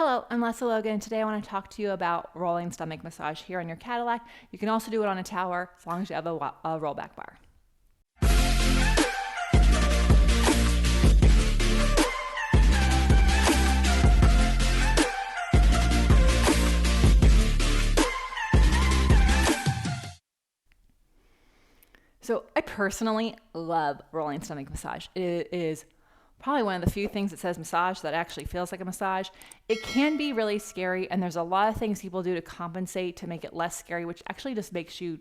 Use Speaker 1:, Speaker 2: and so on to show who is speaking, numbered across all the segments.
Speaker 1: Hello, I'm Lesley Logan, and today I want to talk to you about rolling stomach massage here on your Cadillac. You can also do it on a tower as long as you have a rollback bar. So I personally love rolling stomach massage. It is probably one of the few things that says massage that actually feels like a massage. It can be really scary, and there's a lot of things people do to compensate to make it less scary, which actually just makes you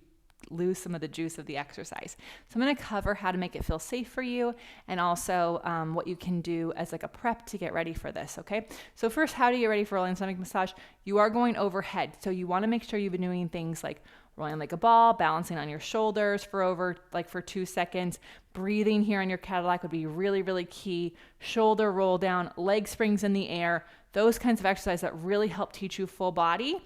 Speaker 1: lose some of the juice of the exercise. So I'm going to cover how to make it feel safe for you, and also what you can do as like a prep to get ready for this. Okay. So first, how do you get ready for rolling stomach massage? You are going overhead. So you want to make sure you've been doing things like rolling like a ball, balancing on your shoulders for 2 seconds. Breathing here on your Cadillac would be really, really key. Shoulder roll down, leg springs in the air, those kinds of exercises that really help teach you full body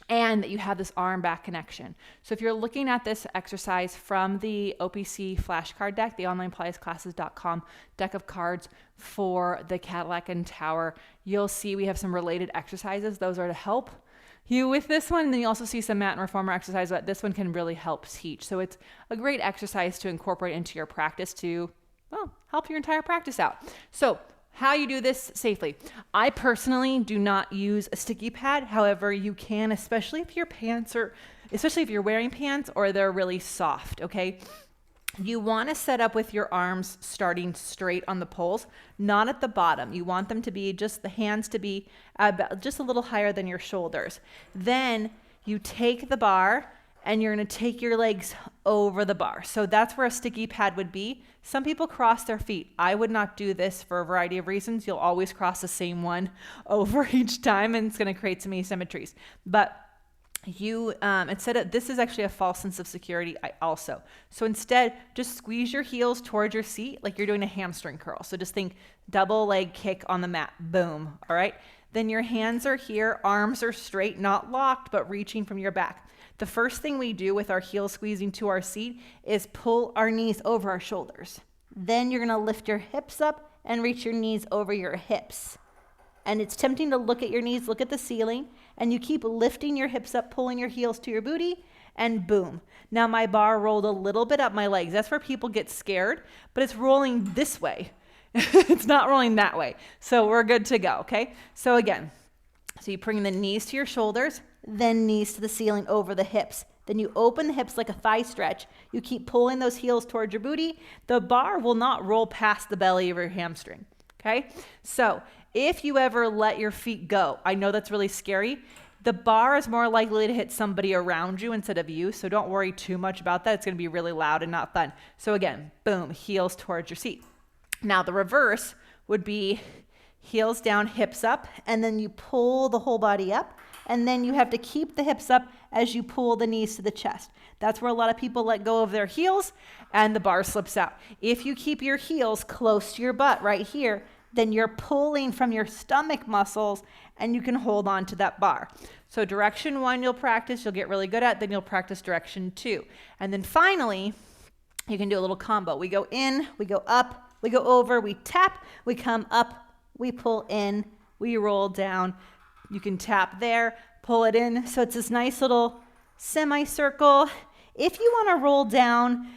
Speaker 1: and that you have this arm back connection. So if you're looking at this exercise from the OPC flashcard deck, the onlinepilatesclasses.com deck of cards for the Cadillac and Tower, you'll see we have some related exercises. Those are to help you with this one. And then you also see some mat and reformer exercise, but this one can really help teach. So it's a great exercise to incorporate into your practice to, well, help your entire practice out. So how you do this safely. I personally do not use a sticky pad. However, you can, especially if you're wearing pants or they're really soft, okay? You want to set up with your arms starting straight on the poles, not at the bottom. You want them to be just the hands to be just a little higher than your shoulders. Then you take the bar and you're going to take your legs over the bar. So that's where a sticky pad would be. Some people cross their feet. I would not do this for a variety of reasons. You'll always cross the same one over each time, and it's going to create some asymmetries. But this is actually a false sense of security so instead, just squeeze your heels towards your seat like you're doing a hamstring curl. So just think double leg kick on the mat, boom. All right, then your hands are here, arms are straight, not locked, but reaching from your back. The first thing we do with our heels squeezing to our seat is pull our knees over our shoulders. Then you're going to lift your hips up and reach your knees over your hips. And it's tempting to look at your knees, look at the ceiling, and you keep lifting your hips up, pulling your heels to your booty, and boom. Now my bar rolled a little bit up my legs. That's where people get scared, but it's rolling this way. It's not rolling that way. So we're good to go, okay? So again, so you bring the knees to your shoulders, then knees to the ceiling over the hips. Then you open the hips like a thigh stretch. You keep pulling those heels towards your booty. The bar will not roll past the belly of your hamstring, okay? So if you ever let your feet go, I know that's really scary. The bar is more likely to hit somebody around you instead of you, so don't worry too much about that. It's going to be really loud and not fun. So again, boom, heels towards your seat. Now the reverse would be heels down, hips up, and then you pull the whole body up, and then you have to keep the hips up as you pull the knees to the chest. That's where a lot of people let go of their heels and the bar slips out. If you keep your heels close to your butt right here, then you're pulling from your stomach muscles and you can hold on to that bar. So direction 1 you'll practice, you'll get really good at, then you'll practice direction 2. And then finally, you can do a little combo. We go in, we go up, we go over, we tap, we come up, we pull in, we roll down. You can tap there, pull it in. So it's this nice little semicircle. If you want to roll down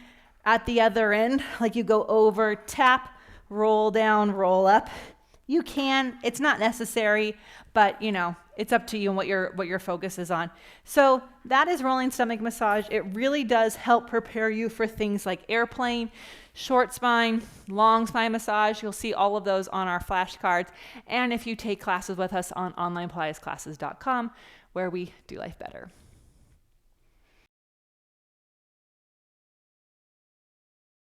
Speaker 1: at the other end, like you go over, tap, roll down, roll up, you can. It's not necessary, but it's up to you and what your focus is on. So that is rolling stomach massage. It really does help prepare you for things like airplane, short spine, long spine massage. You'll see all of those on our flashcards. And if you take classes with us on onlinepilatesclasses.com, where we do life better.